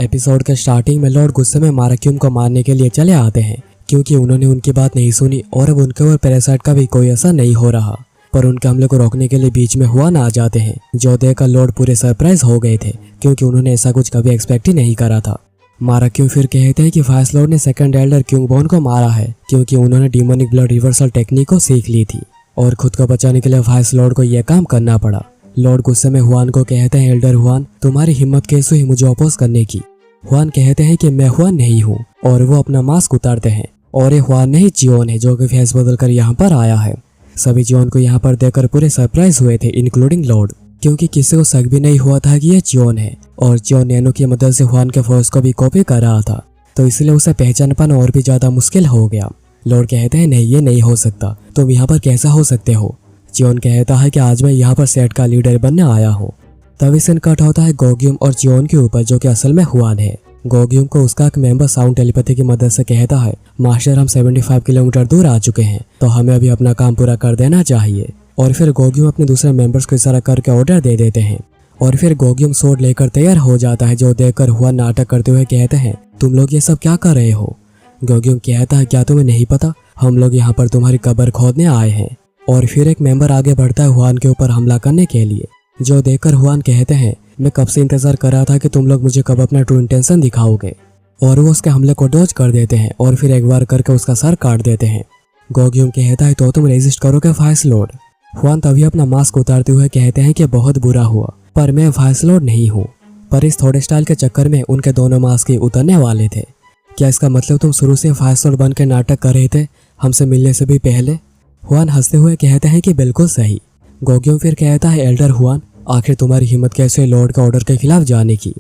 Episode के starting में Lord गुस्से में माराक्यूम को मारने के लिए चले आते हैं क्योंकि उन्होंने उनकी बात नहीं सुनी और अब उनके ऊपर पैरासाइट का भी कोई असर नहीं हो रहा। पर उनके हमले को रोकने के लिए बीच में हुआन आ जाते हैं, जो देखकर लॉर्ड पूरे सरप्राइज हो गए थे क्योंकि उन्होंने ऐसा कुछ कभी एक्सपेक्ट ही नहीं करा था। माराक्यूम फिर कहते हैं कि वाइस लॉर्ड ने सेकंड एल्डर क्यूंगबॉन को मारा है क्योंकि उन्होंने डिमोनिक ब्लड रिवर्सल टेक्निक को सीख ली थी और खुद को बचाने के लिए वाइस लॉर्ड को यह काम करना पड़ा। लॉर्ड गुस्से में हुआन को कहते हैं, एल्डर हुआन, तुम्हारी हिम्मत कैसे हुई मुझे अपोज करने की। हुआन कहते हैं कि मैं हुआन नहीं हूँ और वो अपना मास्क उतारते हैं और ये हुआन नहीं जियोन है जो कि फेस बदल कर यहाँ पर आया है। सभी जियोन को यहाँ पर देखकर पूरे सरप्राइज हुए थे इंक्लूडिंग लॉर्ड, क्योंकि किसी को शक भी नहीं हुआ था कि ये जियोन है और जियोन नैनो की मदद से हुआन के फोर्स को भी कॉपी कर रहा था, तो इसलिए उसे पहचान पाना और भी ज्यादा मुश्किल हो गया। लॉर्ड कहते हैं, नहीं ये नहीं हो सकता, तुम यहाँ पर कैसा हो सकते हो। जियोन कहता है कि आज मैं यहाँ पर सेट का लीडर बनने आया हूँ। तभी सीन कट होता है गोग्यूम और जियोन के ऊपर, जो कि असल में हुआन है। गोग्यूम को उसका एक मेंबर साउंड टेलीपैथी की मदद से कहता है, मास्टर हम 75 किलोमीटर दूर आ चुके हैं तो हमें अभी अपना काम पूरा कर देना चाहिए। और फिर गोग्यूम अपने दूसरे मेंबर्स को इशारा करके ऑर्डर दे देते हैं और फिर गोग्यूम सोड लेकर तैयार हो जाता है, जो देखकर हुआन नाटक करते हुए कहते हैं, तुम लोग ये सब क्या कर रहे हो। गोग्यूम कहता है, क्या तुम्हें नहीं पता, हम लोग यहाँ पर तुम्हारी कब्र खोदने आए हैं। और फिर एक मेंबर आगे बढ़ता है हुआन के ऊपर हमला करने के लिए, जो देखकर हुआन कहते हैं, मैं कब से इंतजार कर रहा था कि तुम लोग मुझे कब अपना ट्रू इंटेंशन दिखाओगे। और वो उसके हमले को डॉज कर देते हैं और फिर एक बार करके उसका सर काट देते हैं। गोग्यूम कहता है, तो तुम रेजिस्ट करोगे वाइस लॉर्ड। हुआन तभी अपना मास्क उतारते हुए कहते हैं कि बहुत बुरा हुआ, पर मैं वाइस लॉर्ड नहीं हूँ। पर इस थोड़े स्टाइल के चक्कर में उनके दोनों मास्क ही उतरने वाले थे। क्या इसका मतलब तुम शुरू से वाइस लॉर्ड बन के नाटक कर रहे थे हमसे मिलने से भी पहले। हुआन हंसते हुए कहते हैं कि बिल्कुल सही। गोग्यूम फिर कहता है, एल्डर हुआन, आखिर तुम्हारी हिम्मत कैसे लॉर्ड के ऑर्डर के खिलाफ जाने की।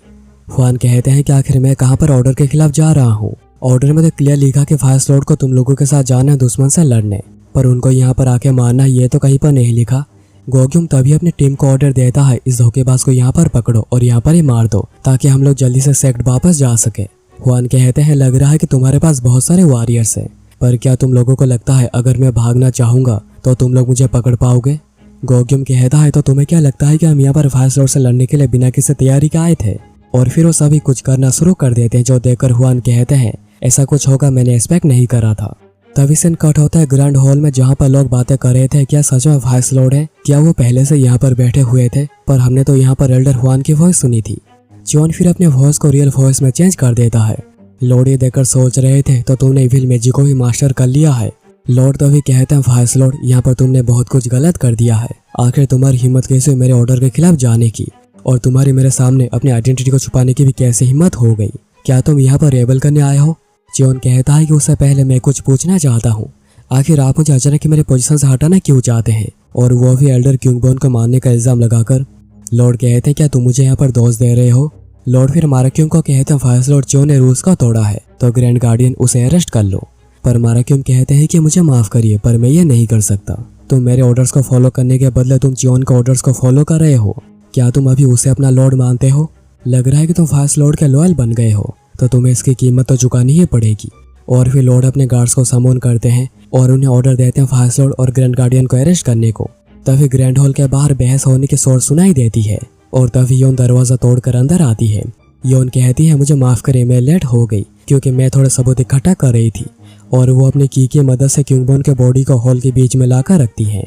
हुआन कहते हैं कि आखिर मैं कहाँ पर ऑर्डर के खिलाफ जा रहा हूँ। ऑर्डर में तो क्लियर लिखा कि वाइस लॉर्ड को तुम लोगों के साथ जाना है दुश्मन से लड़ने, पर उनको यहाँ पर आके मारना ये तो कहीं पर नहीं लिखा। गोग्यूम तभी अपनी टीम को ऑर्डर देता है, इस धोखेबाज को यहाँ पर पकड़ो और यहाँ पर ही मार दो ताकि हम लोग जल्दी से सेक्ट वापस जा सके। हुआन कहते हैं, लग रहा है कि तुम्हारे पास बहुत सारे वॉरियर्स हैं, पर क्या तुम लोगों को लगता है अगर मैं भागना चाहूंगा तो तुम लोग मुझे पकड़ पाओगे। गोग्यूम कहता है, तो तुम्हें क्या लगता है कि हम यहाँ पर वाइस लॉर्ड से लड़ने के लिए बिना किसी तैयारी के आए थे। और फिर वो सभी कुछ करना शुरू कर देते हैं, जो देखकर हुआन कहते हैं, ऐसा कुछ होगा मैंने एक्सपेक्ट नहीं करा था। तभी सीन कट होता है ग्रैंड हॉल में, जहाँ पर लोग बातें कर रहे थे, क्या सच में वाइस लॉर्ड है, क्या वो पहले से यहाँ पर बैठे हुए थे, पर हमने तो यहाँ पर एल्डर हुआन की वॉइस सुनी थी। जियोन फिर अपने वॉइस को रियल वॉइस में चेंज कर देता है। लॉर्ड ये देखकर सोच रहे थे, तो तुमने इविल मैजिक को भी मास्टर कर लिया है। लॉर्ड तभी कहते हैं, वाइस लॉर्ड, यहाँ पर तुमने बहुत कुछ गलत कर दिया है। आखिर तुम्हारी हिम्मत कैसे मेरे ऑर्डर के खिलाफ जाने की, और तुम्हारी मेरे सामने अपनी आइडेंटिटी को छुपाने की भी कैसे हिम्मत हो गई। क्या तुम यहाँ पर रेबल करने आए हो। जियोन कहता है कि उससे पहले मैं कुछ पूछना चाहता हूँ, आखिर आप मुझे अचानक मेरे पोजीशन से हटाना क्यों चाहते हैं, और वो भी एल्डर क्यूंगबॉन को मारने का इल्जाम लगाकर। लॉर्ड कहते हैं, क्या तुम मुझे यहाँ पर दोष दे रहे हो। लॉर्ड फिर माराक्यूम को कहते हैं, वाइस लॉर्ड जियोन ने रूल्स को तोड़ा है तो ग्रैंड गार्डियन उसे अरेस्ट कर लो। पर माराक्यूम कहते हैं कि मुझे माफ करिए, पर मैं ये नहीं कर सकता। तुम मेरे ऑर्डर्स को फॉलो करने के बदले तुम जियोन के ऑर्डर्स को फॉलो कर रहे हो। क्या तुम अभी उसे अपना लॉर्ड मानते हो। लग रहा है कि तुम वाइस लॉर्ड के लॉयल बन गए हो, तो तुम्हें इसकी कीमत तो चुकानी ही पड़ेगी। और फिर लॉर्ड अपने गार्ड्स को समन करते हैं और उन्हें ऑर्डर देते हैं वाइस लॉर्ड और ग्रैंड गार्डियन को अरेस्ट करने को। तभी ग्रैंड हॉल के बाहर बहस होने की शोर सुनाई देती है और तभी योन दरवाजा तोड़कर अंदर आती है। योन कहती है, मुझे माफ करें, मैं लेट हो गई क्योंकि मैं थोड़े सबूत इकट्ठा कर रही थी। और वो अपनी की मदद से क्यूंगबॉन के बॉडी को हॉल के बीच में लाकर रखती है।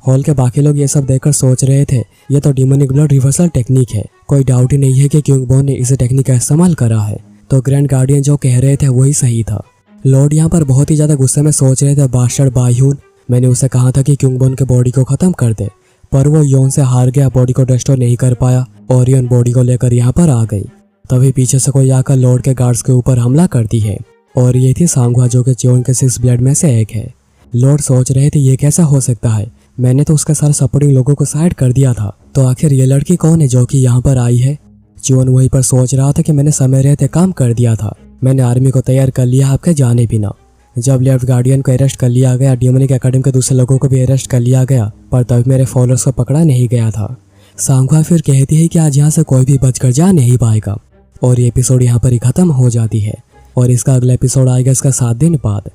हॉल के बाकी लोग ये सब देखकर सोच रहे थे, ये तो डिमोनिक ब्लड रिवर्सल टेक्निक है, कोई डाउट ही नहीं है कि क्यूंगबॉन ने इस टेक्निक का इस्तेमाल करा है। तो ग्रैंड गार्डियन जो कह रहे थे वही सही था। लॉर्ड यहाँ पर बहुत ही ज्यादा गुस्से में सोच रहे थे, बास्टर्ड बाह्यून, मैंने उसे कहा था कि क्यूंगबॉन के बॉडी को खत्म कर दे, पर वो योन से हार गया, बॉडी को डिस्ट्रॉय नहीं कर पाया और योन बॉडी को लेकर यहाँ पर आ गई। तभी पीछे से कोई आकर लॉर्ड के गार्ड्स के ऊपर हमला करती है और ये थी सांगवा, जो कि जियोन के 6 ब्लड में से एक है। लॉर्ड सोच रहे थे, ये कैसा हो सकता है, मैंने तो उसके सारे सपोर्टिंग लोगों को साइड कर दिया था, तो आखिर ये लड़की कौन है जो कि यहाँ पर आई है। जियोन वहीं पर सोच रहा था कि मैंने समय रहते काम कर दिया था, मैंने आर्मी को तैयार कर लिया आपके जाने बिना। जब लेफ्ट गार्डियन को अरेस्ट कर लिया गया, डिमोनिक एकेडमी के दूसरे लोगों को भी अरेस्ट कर लिया गया, पर तभी मेरे फॉलोअर्स को पकड़ा नहीं गया था। सांगवा फिर कहती है कि आज यहाँ से कोई भी बचकर जा नहीं पाएगा और ये एपिसोड यहाँ पर ही खत्म हो जाती है और इसका अगला एपिसोड आएगा इसका 7 दिन बाद।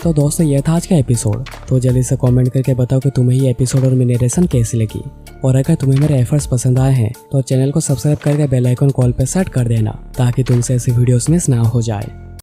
तो दोस्तों ये था आज का एपिसोड। तो जल्दी से कमेंट करके बताओ कि तुम्हें ये एपिसोड और मेरी नरेशन कैसी लगी। और अगर तुम्हें मेरे एफर्ट्स पसंद आए हैं तो चैनल को सब्सक्राइब करके बेल आइकन कॉल पे सेट कर देना ताकि तुमसे ऐसी वीडियोस मिस ना हो जाए।